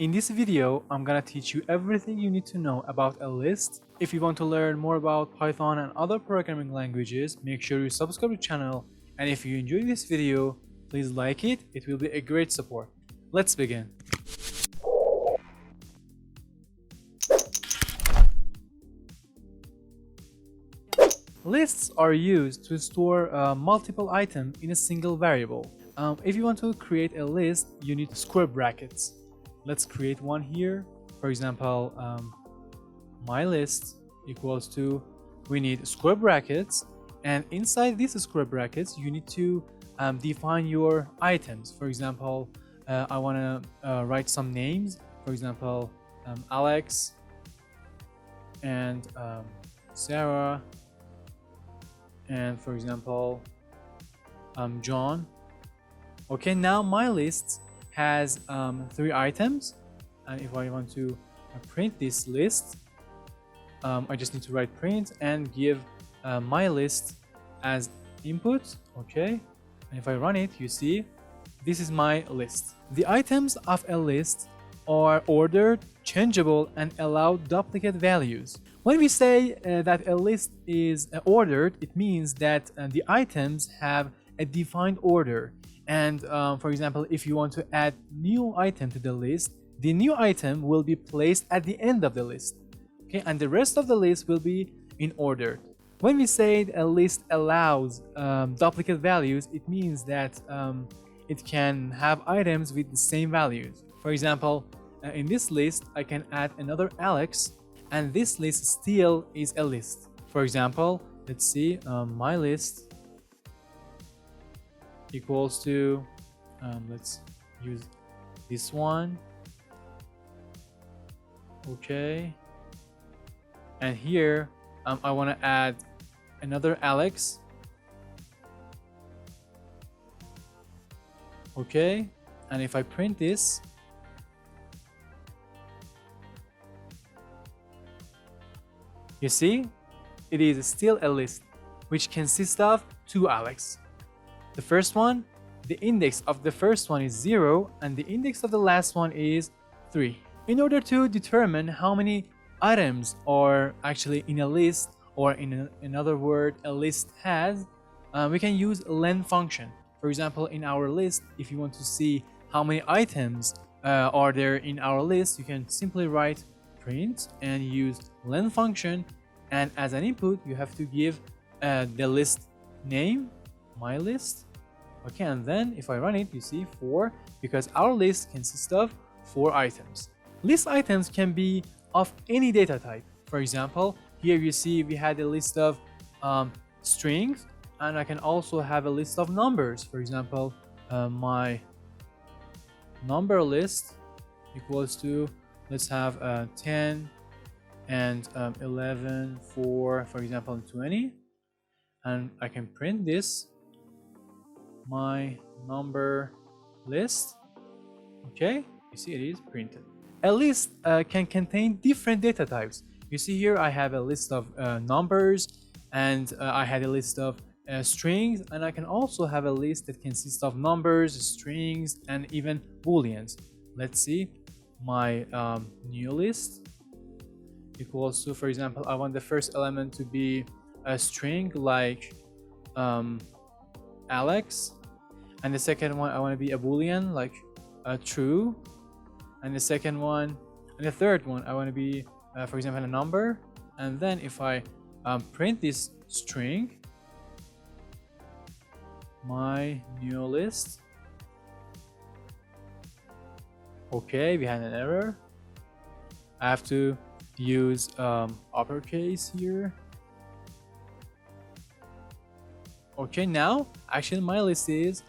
In this video, I'm gonna teach you everything you need to know about a list. If you want to learn more about Python and other programming languages, make sure you subscribe to the channel. And if you enjoyed this video, please like it. It will be a great support. Let's begin. Lists are used to store multiple items in a single variable. If you want to create a list, you need square brackets. Let's create one here. For example, my list equals to, we need square brackets, and inside these square brackets you need to define your items. For example, I want to write some names. For example, Alex and Sarah, and for example John. Okay, now my list has 3 items, and if I want to print this list, I just need to write print and give my list as input. Okay, and if I run it, you see this is my list. The items of a list are ordered, changeable, and allow duplicate values. When we say that a list is ordered, it means that the items have a defined order. And for example, if you want to add new item to the list, the new item will be placed at the end of the list. Okay, and the rest of the list will be in order. When we say a list allows duplicate values, it means that it can have items with the same values. For example, in this list, I can add another Alex, and this list still is a list. For example, let's see, my list equals to, let's use this one. Okay, and here I want to add another Alex. Okay, and if I print this, you see, it is still a list which consists of 2 Alex. The first one, the index of the first one is 0, and the index of the last one is 3. In order to determine how many items are actually in a list, or in another word, a list has, we can use len function. For example, in our list, if you want to see how many items are there in our list, you can simply write print and use len function, and as an input you have to give the list name, my list. Okay, and then if I run it, you see 4, because our list consists of 4 items. List items can be of any data type. For example, here you see we had a list of strings, and I can also have a list of numbers. For example, my number list equals to, let's have 10 and 11, 4, for example 20, and I can print this, my number list. Okay, you see it is printed. A list can contain different data types. You see here I have a list of numbers, and I had a list of strings, and I can also have a list that consists of numbers, strings, and even booleans. Let's see, my new list equals to, for example, I want the first element to be a string like Alex, and the second one I want to be a boolean like true, and the second one and the third one I want to be for example a number. And then if I print this string, my new list, okay, we had an error. I have to use uppercase here. Okay, now actually my list is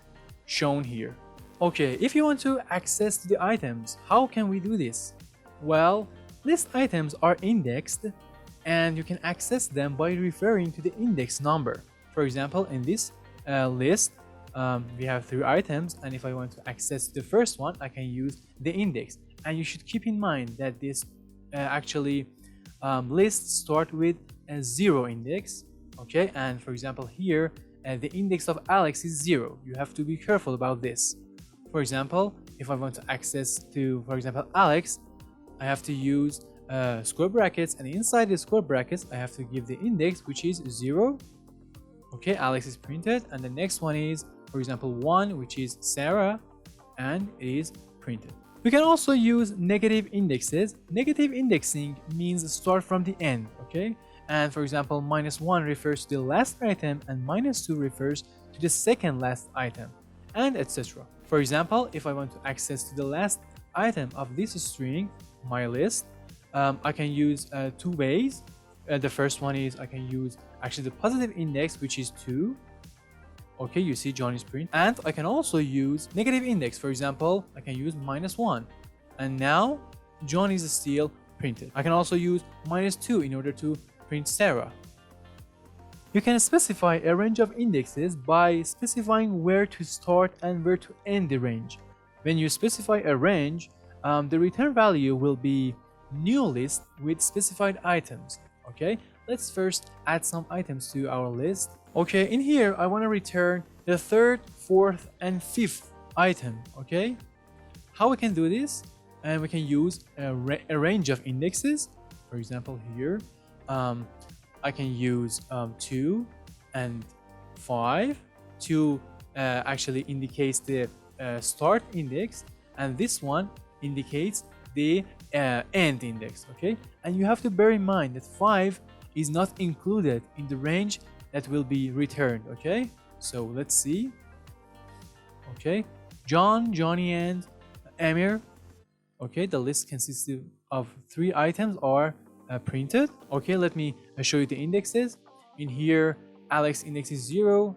shown here. Okay, if you want to access the items, how can we do this? Well, list items are indexed, and you can access them by referring to the index number. For example, in this list we have 3 items, and if I want to access the first one, I can use the index. And you should keep in mind that this actually lists start with a 0 index. Okay, and for example here the index of Alex is 0. You have to be careful about this. For example, if I want to access to, for example, Alex, I have to use square brackets, and inside the square brackets I have to give the index, which is 0. Okay, Alex is printed, and the next one is, for example, 1, which is Sarah, and it is printed. We can also use negative indexes. Negative indexing means start from the end, okay? And for example, -1 refers to the last item, and -2 refers to the second last item, and etc. For example, if I want to access to the last item of this string, my list, I can use 2 ways. The first one is I can use actually the positive index, which is 2. Okay, you see John is print. And I can also use negative index. For example, I can use -1. And now John is still printed. I can also use -2 in order to print Sarah. You can specify a range of indexes by specifying where to start and where to end the range. When you specify a range, the return value will be new list with specified items. Okay, let's first add some items to our list. Okay, in here I want to return the 3rd, 4th, and 5th item. Okay, how we can do this? And we can use a range of indexes. For example, here I can use 2 and 5. 2 actually indicates the start index, and this one indicates the end index. Okay, and you have to bear in mind that 5 is not included in the range that will be returned. Okay, so let's see. Okay, John, Johnny, and Amir. Okay, the list consists of 3 items are printed. Okay, let me show you the indexes. In here, Alex index is 0,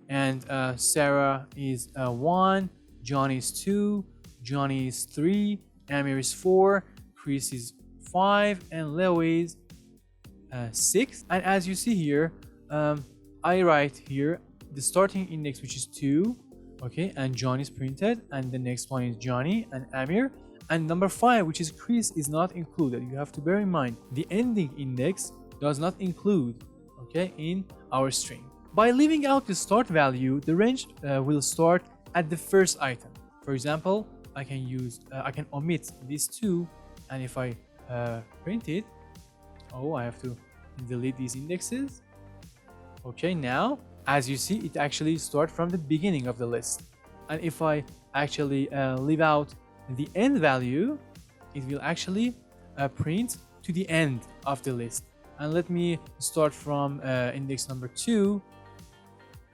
and Sarah is 1, John is 2, Johnny is 3, Amir is 4, Chris is 5, and Leo is 6. And as you see here, I write here the starting index, which is 2. Okay, and John is printed, and the next one is Johnny and Amir. And number 5, which is Chris, is not included. You have to bear in mind the ending index does not include, okay, in our string. By leaving out the start value, the range will start at the first item. For example, I can omit these 2, and if I print it, I have to delete these indexes. Okay, now as you see, it actually starts from the beginning of the list. And if I actually leave out the end value, it will actually print to the end of the list. And let me start from index number 2,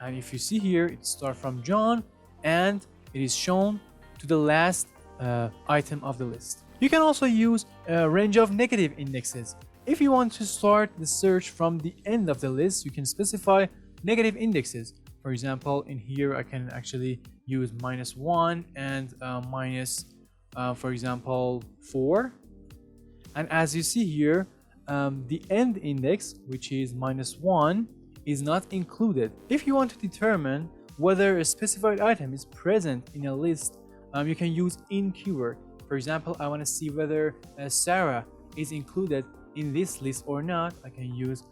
and if you see here, it starts from John and it is shown to the last item of the list. You can also use a range of negative indexes. If you want to start the search from the end of the list, you can specify negative indexes. For example, in here I can actually use -1 and for example 4. And as you see here, the end index, which is -1, is not included. If you want to determine whether a specified item is present in a list, you can use in keyword. For example, I want to see whether Sarah is included in this list or not. I can use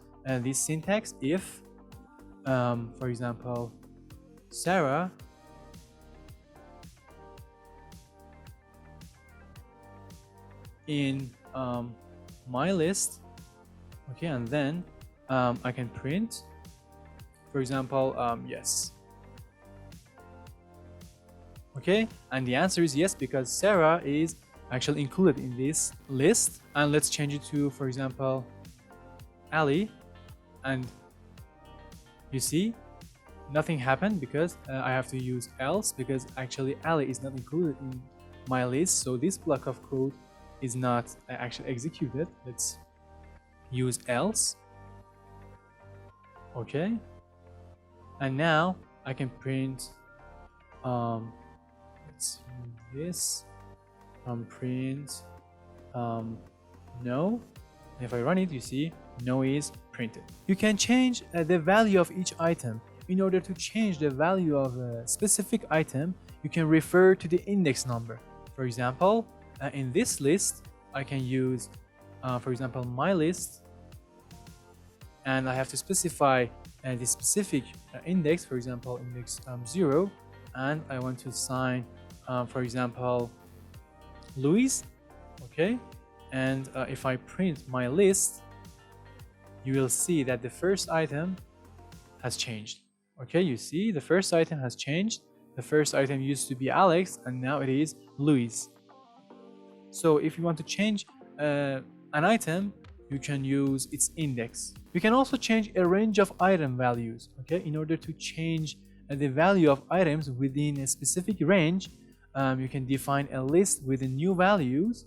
this syntax if, for example, Sarah in my list. Okay, and then I can print, for example, yes. Okay, and the answer is yes, because Sarah is actually included in this list. And let's change it to, for example, Ali, and you see nothing happened because I have to use else, because actually Ali is not included in my list, so this block of code is not actually executed. Let's use else. Okay, and now I can print let's use this print no. And if I run it, you see no is printed. You can change the value of each item. In order to change the value of a specific item, you can refer to the index number. For example, in this list I can use for example my list, and I have to specify the specific index, for example index 0, and I want to assign for example, Louis, okay, and if I print my list, you will see that the first item has changed. Okay, you see the first item has changed. The first item used to be Alex and now it is Louis. So if you want to change an item, you can use its index. You can also change a range of item values. Okay, in order to change the value of items within a specific range, you can define a list with the new values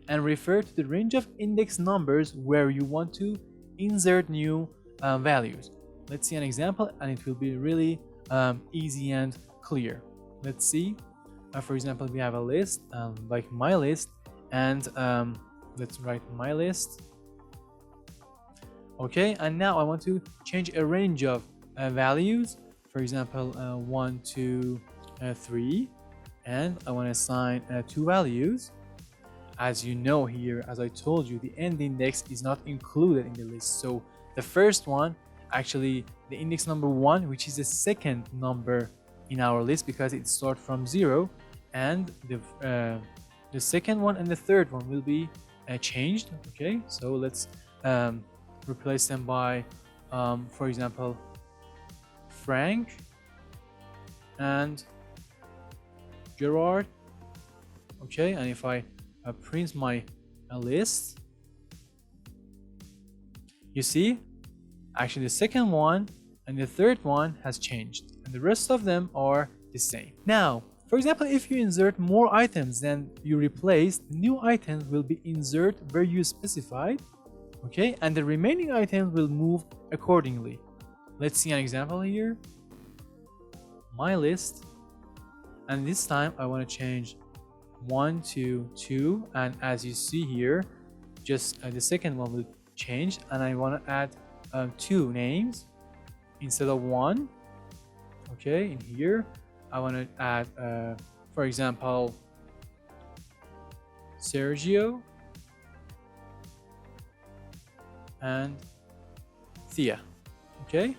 and refer to the range of index numbers where you want to insert new values. Let's see an example and it will be really easy and clear. Let's see. For example, we have a list like my list, and let's write my list. Okay, and now I want to change a range of values. For example, 1, 2, 3, and I want to assign 2 values. As you know here, as I told you, the end index is not included in the list. So the first one, actually the index number 1, which is the second number in our list because it starts from 0, and the second one and the third one will be changed. Okay, so let's replace them by, for example, Frank and Gerard. Okay, and if I print my list, you see, actually the second one and the third one has changed, and the rest of them are the same. Now, for example, if you insert more items than you replaced, the new items will be inserted where you specified, okay, and the remaining items will move accordingly. Let's see an example here. My list, and this time I want to change 1 to 2, and as you see here, just the second one will change, and I want to add 2 names instead of 1. Okay, in here I want to add for example, Sergio and Thea. Okay,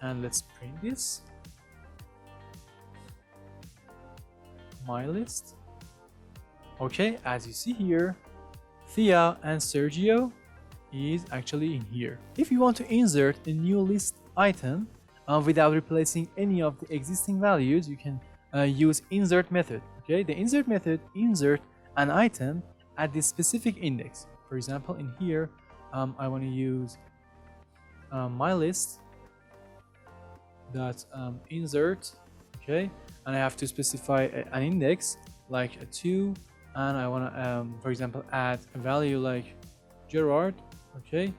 and let's print this. My list. Okay, as you see here, Thea and Sergio is actually in here. If you want to insert a new list item without replacing any of the existing values, you can use insert method. Okay, the insert method insert an item at the specific index. For example, in here I want to use my list dot insert. Okay, and I have to specify an index like a 2, and I want to for example add a value like Gerard. Okay,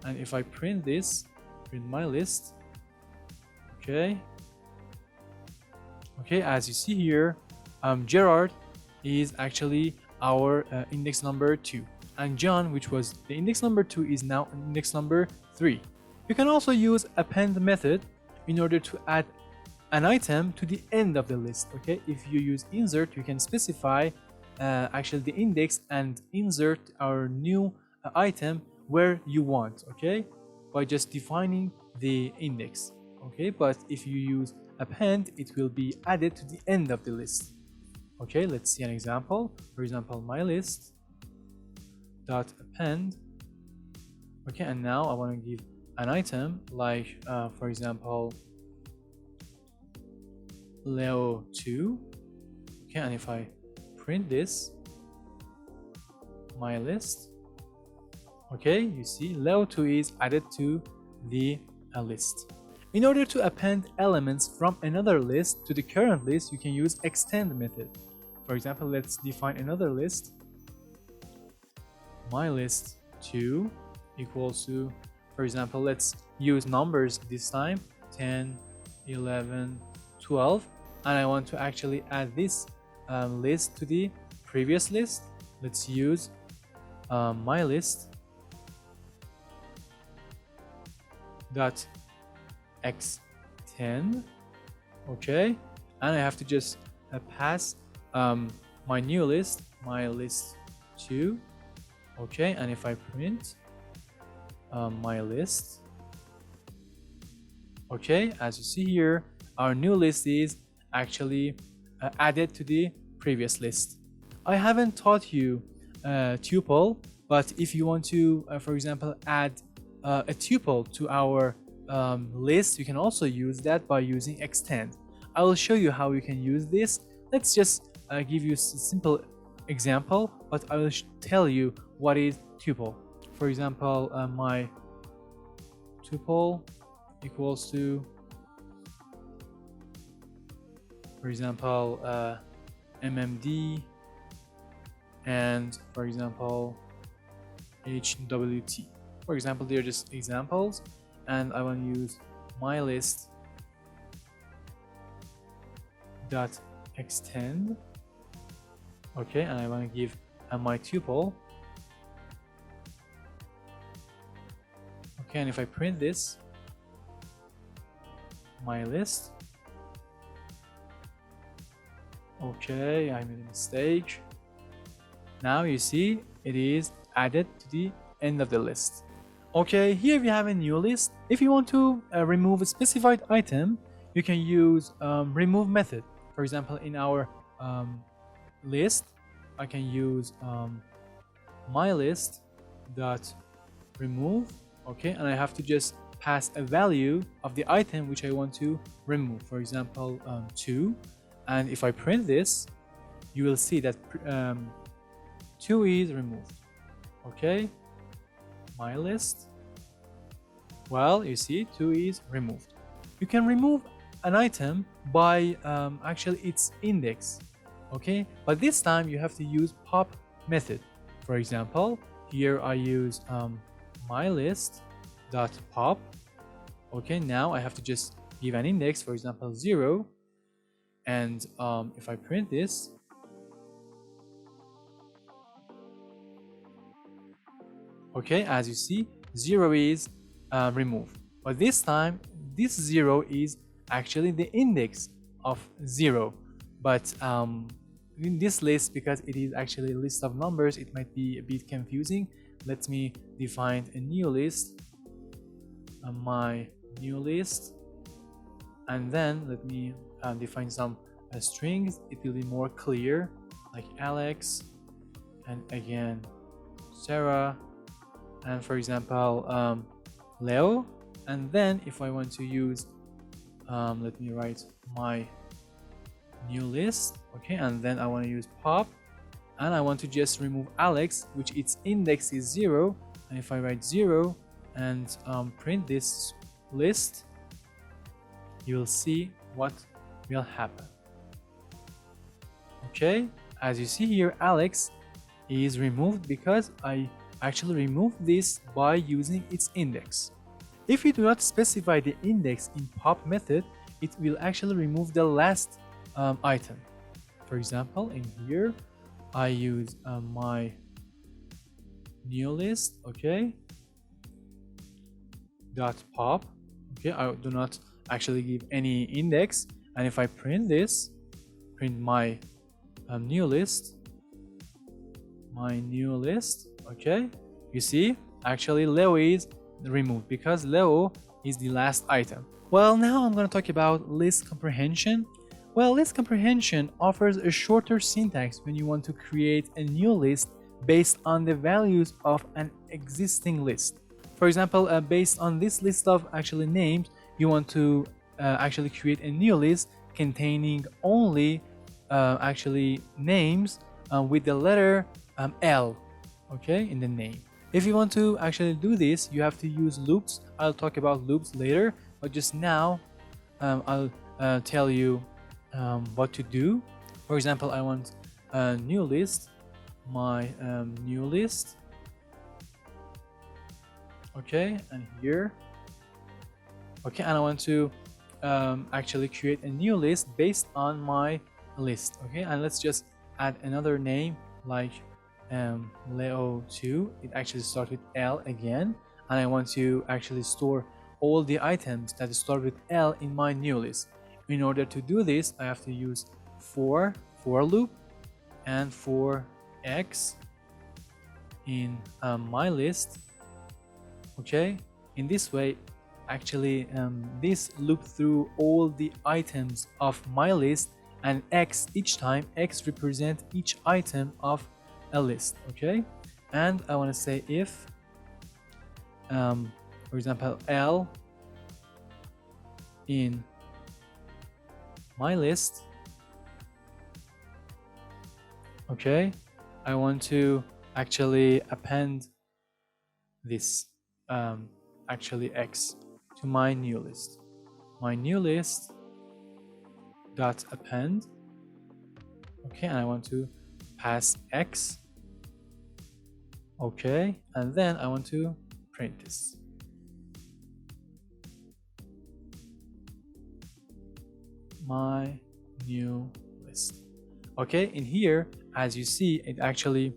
and if I print this, print my list. Okay, as you see here, Gerard is actually our index number 2, and John, which was the index number 2, is now index number 3. You can also use append method in order to add an item to the end of the list. Okay, if you use insert, you can specify actually the index and insert our new item where you want, okay, by just defining the index. Okay, but if you use append, it will be added to the end of the list. Okay, let's see an example. For example, my list dot append. Okay, and now I want to give an item like for example Leo 2. Okay, and if I print this, my list, okay, you see Leo 2 is added to the list. In order to append elements from another list to the current list, you can use extend method. For example, let's define another list. My list 2 equals to, for example, let's use numbers this time, 10, 11, 12, and I want to actually add this list to the previous list. Let's use my list dot x10. Okay, and I have to just pass my new list, my list 2. Okay, and if I print my list, okay, as you see here, our new list is actually added to the previous list. I haven't taught you tuple, but if you want to, for example, add a tuple to our list, you can also use that by using extend. I will show you how you can use this. Let's just give you a simple example, but I will tell you what is tuple. For example, my tuple equals to, for example, MMD and, for example, HWT. For example, they're just examples, and I want to use my list dot extend. Okay, and I want to give my tuple. Okay, and if I print this, my list. Okay, I made a mistake. Now you see it is added to the end of the list. Okay, here we have a new list. If you want to remove a specified item, you can use remove method. For example, in our list, I can use my list dot remove. Okay, and I have to just pass a value of the item which I want to remove. For example, 2. And if I print this, you will see that 2 is removed. Okay, my list. Well, you see 2 is removed. You can remove an item by actually its index. Okay, but this time you have to use pop method. For example, here I use my list dot pop. Okay, now I have to just give an index, for example 0, and if I print this, okay, as you see, 0 is removed. But this time, this 0 is actually the index of 0. But in this list, because it is actually a list of numbers, it might be a bit confusing. Let me define a new list, my new list, and then let me define some strings. It will be more clear, like Alex, and again Sarah, and for example Leo. And then if I want to use let me write my new list. Okay, and then I want to use pop, and I want to just remove Alex, which its index is 0. And if I write 0 and print this list, you will see what will happen. Okay, as you see here, Alex is removed because I actually removed this by using its index. If you do not specify the index in pop method, it will actually remove the last item. For example, in here I use my new list, okay, dot pop. Okay, I do not actually give any index, and if I print this, print my new list, okay, you see actually Leo is removed because Leo is the last item. Well, now I'm going to talk about list comprehension. Well, list comprehension offers a shorter syntax when you want to create a new list based on the values of an existing list. For example, based on this list of actually names, you want to actually create a new list containing only actually names with the letter L, okay, in the name. If you want to actually do this, you have to use loops. I'll talk about loops later, but just now I'll tell you what to do. For example, I want a new list, my new list, okay, and here, okay, and I want to actually create a new list based on my list, okay, and let's just add another name like Leo2. It actually starts with L again, and I want to actually store all the items that start with L in my new list. In order to do this, I have to use for loop and for x in my list, okay. In this way, actually this loop through all the items of my list and x each time. X represents each item of a list, okay? And I want to say if, for example, L in my list, okay, I want to actually append this actually x to my new list. My new list dot append, okay, and I want to pass x, okay, and then I want to print this. My new list. Okay, in here, as you see, it actually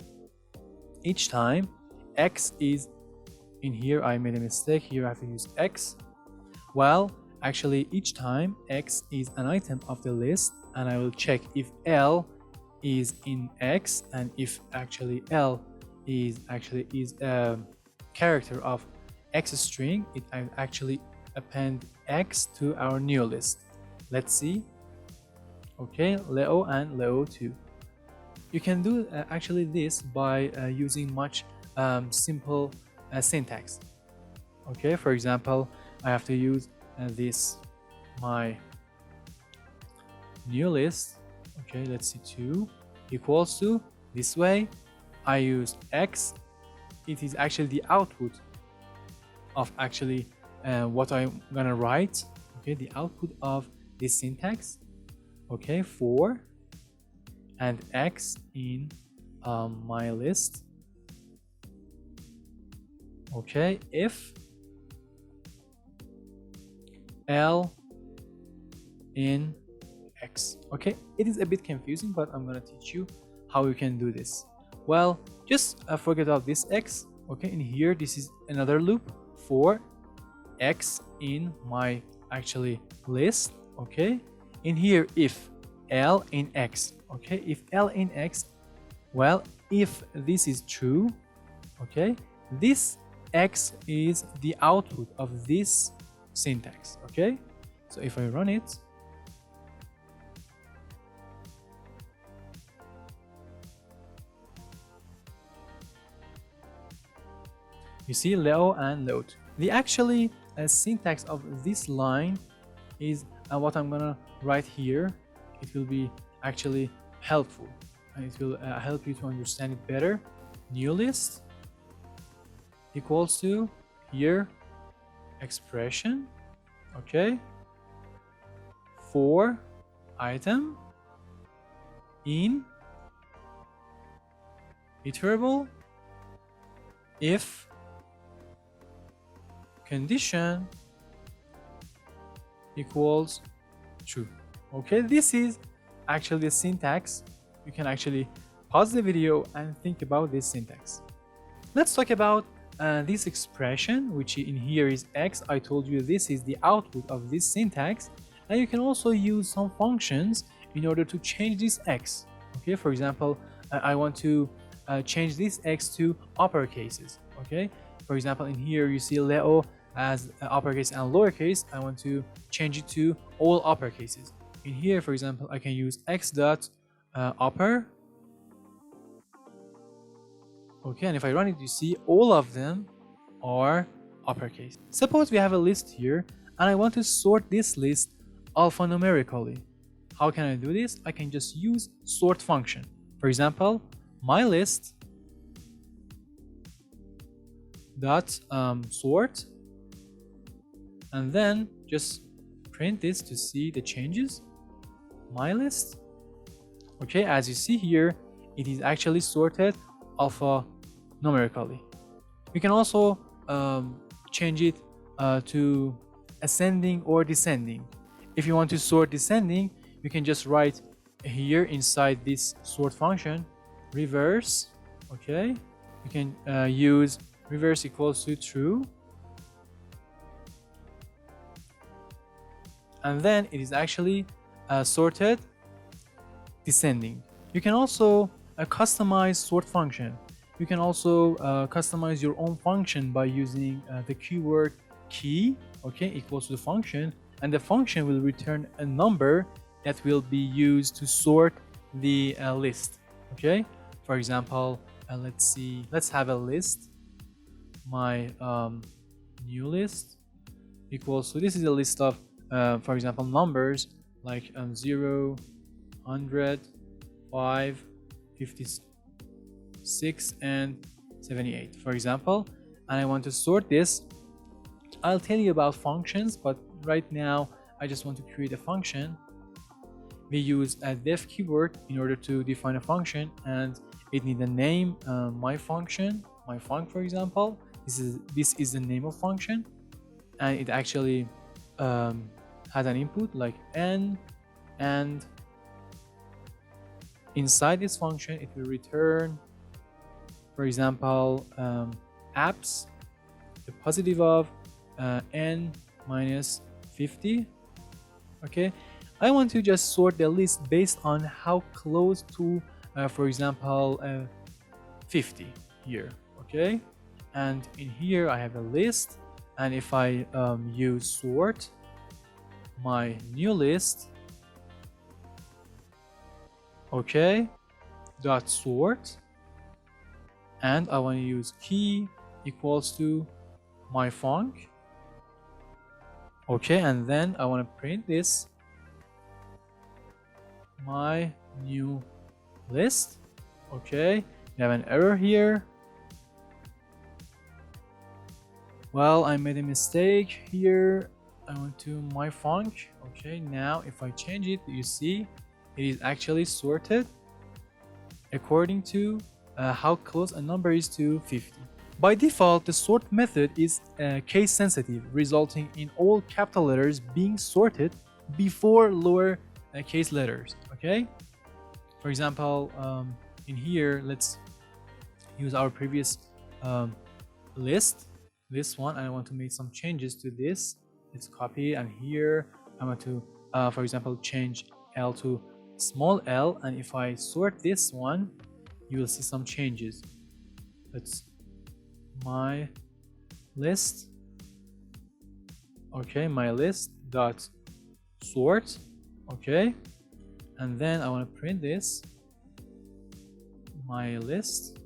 each time x is in here. I made a mistake here. I have to use x. Well, actually each time x is an item of the list, and I will check if L is in x, and if actually L is a character of x string, it actually append x to our new list. Let's see. Okay, Leo and Leo 2. You can do actually this by using much simple syntax. Okay, for example, I have to use this my new list. Okay, let's see, 2 equals to this way. I use x. It is actually the output of actually what I'm gonna write. Okay, the output of this syntax. Okay, 4 and x in my list. Okay, if L in x. Okay, it is a bit confusing, but I'm gonna teach you how you can do this. Well, just forget about this x. Okay, in here this is another loop for x in my actually list. Okay, in here if L in x. Okay, if L in x, well, if this is true, okay, this x is the output of this syntax. Okay, so if I run it, you see Leo and Leo 2. The actually syntax of this line is what I'm gonna write here. It will be actually helpful, and it will help you to understand it better. New list equals to here expression, okay, for item in iterable if condition equals true. Okay, this is actually the syntax. You can actually pause the video and think about this syntax. Let's talk about this expression, which in here is x. I told you this is the output of this syntax, and you can also use some functions in order to change this x. Okay, for example, I want to change this x to uppercases. Okay, for example, in here you see Leo as uppercase and lowercase. I want to change it to all uppercases. In here, for example, I can use x dot upper. Okay, and if I run it, you see all of them are uppercase. Suppose we have a list here, and I want to sort this list alphanumerically. How can I do this? I can just use sort function. For example, my list dot sort, and then just print this to see the changes. My list. Okay, as you see here, it is actually sorted alphanumerically. You can also change it to ascending or descending. If you want to sort descending, you can just write here inside this sort function reverse. Okay, you can use reverse equals to true, and then it is actually sorted descending. You can also customize sort function. You can also customize your own function by using the keyword key, okay, equals to the function, and the function will return a number that will be used to sort the list. Okay, for example, let's have a list. My new list equals, so this is a list of for example numbers like 0, 100, 5, 56 and 78, for example, and I want to sort this. I'll tell you about functions, but right now I just want to create a function. We use a def keyword in order to define a function, and it needs a name. My function, my func, for example, this is the name of function, and it actually has an input like n, and inside this function it will return, for example, apps, the positive of n minus 50. Okay, I want to just sort the list based on how close to for example 50 here. Okay, and in here I have a list, and if I use sort my new list, okay, dot sort, and I want to use key equals to my func. Okay, and then I want to print this, my new list. Okay, we have an error here. Well, I made a mistake here. I went to my func. Okay, now if I change it, you see it is actually sorted according to how close a number is to 50. By default, the sort method is case sensitive, resulting in all capital letters being sorted before lower case letters. Okay, for example, in here, let's use our previous list, this one, and I want to make some changes to this. Let's copy, and here I want to for example change L to small l, and if I sort this one, you will see some changes. Let's my list. Okay, my list dot sort. Okay, and then I want to print this, my list.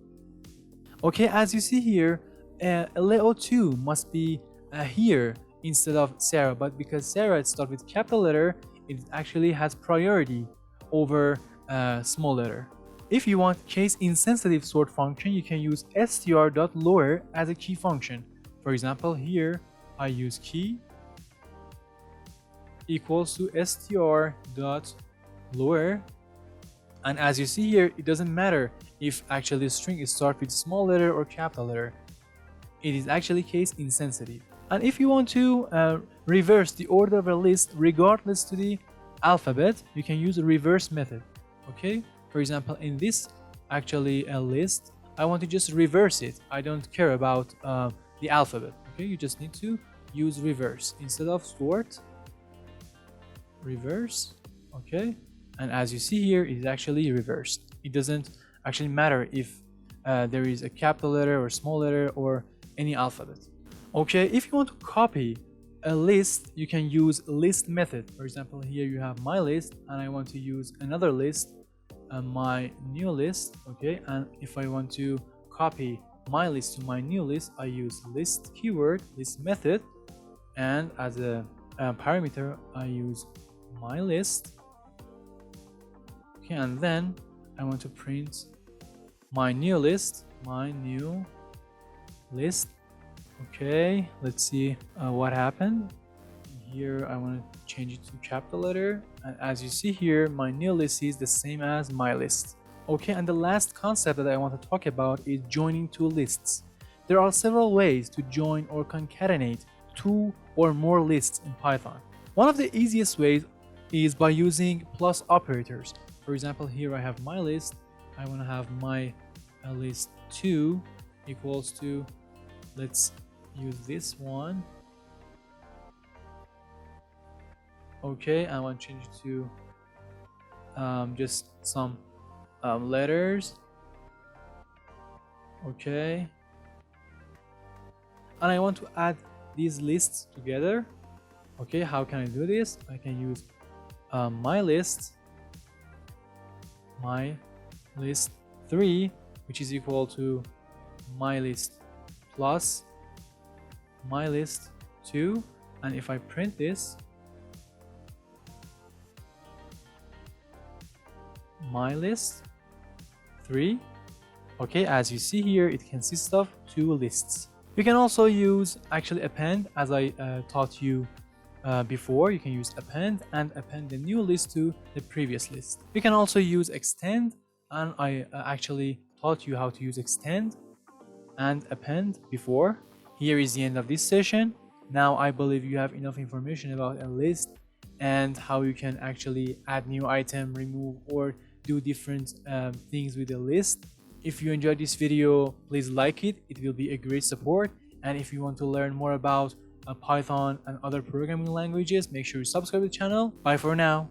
Okay, as you see here, Leo 2 must be here instead of Sarah, but because Sarah starts with capital letter, it actually has priority over small letter. If you want case insensitive sort function, you can use str.lower as a key function. For example, here I use key equals to str.lower, and as you see here, it doesn't matter if actually the string is start with small letter or capital letter. It is actually case insensitive. And if you want to reverse the order of a list regardless to the alphabet, you can use a reverse method. Okay, for example, in this actually a list, I want to just reverse it. I don't care about the alphabet. Okay, you just need to use reverse instead of sort, reverse. Okay, and as you see here, it is actually reversed. It doesn't actually matter if there is a capital letter or small letter or any alphabet. Okay, if you want to copy a list, you can use list method. For example, here you have my list, and I want to use another list, my new list. Okay, and if I want to copy my list to my new list, I use list keyword, list method, and as a parameter I use my list. Okay, and then I want to print my new list, my new list. Okay, let's see what happened. Here I want to change it to capital letter, and as you see here, my new list is the same as my list. Okay, and the last concept that I want to talk about is joining two lists. There are several ways to join or concatenate two or more lists in Python. One of the easiest ways is by using plus operators. For example, here I have my list. I want to have my list 2 equals to, let's use this one. Okay, I want to change it to just some letters. Okay, and I want to add these lists together. Okay, how can I do this? I can use my list 3, which is equal to my list plus my list 2, and if I print this, my list 3. Okay, as you see here, it consists of 2 lists. You can also use actually append, as I taught you before. You can use append and append the new list to the previous list. You can also use extend, and I actually taught you how to use extend and append before. Here is the end of this session. Now I believe you have enough information about a list and how you can actually add new item, remove, or do different things with a list. If you enjoyed this video, please like it. It will be a great support. And if you want to learn more about Python and other programming languages, make sure you subscribe to the channel. Bye for now.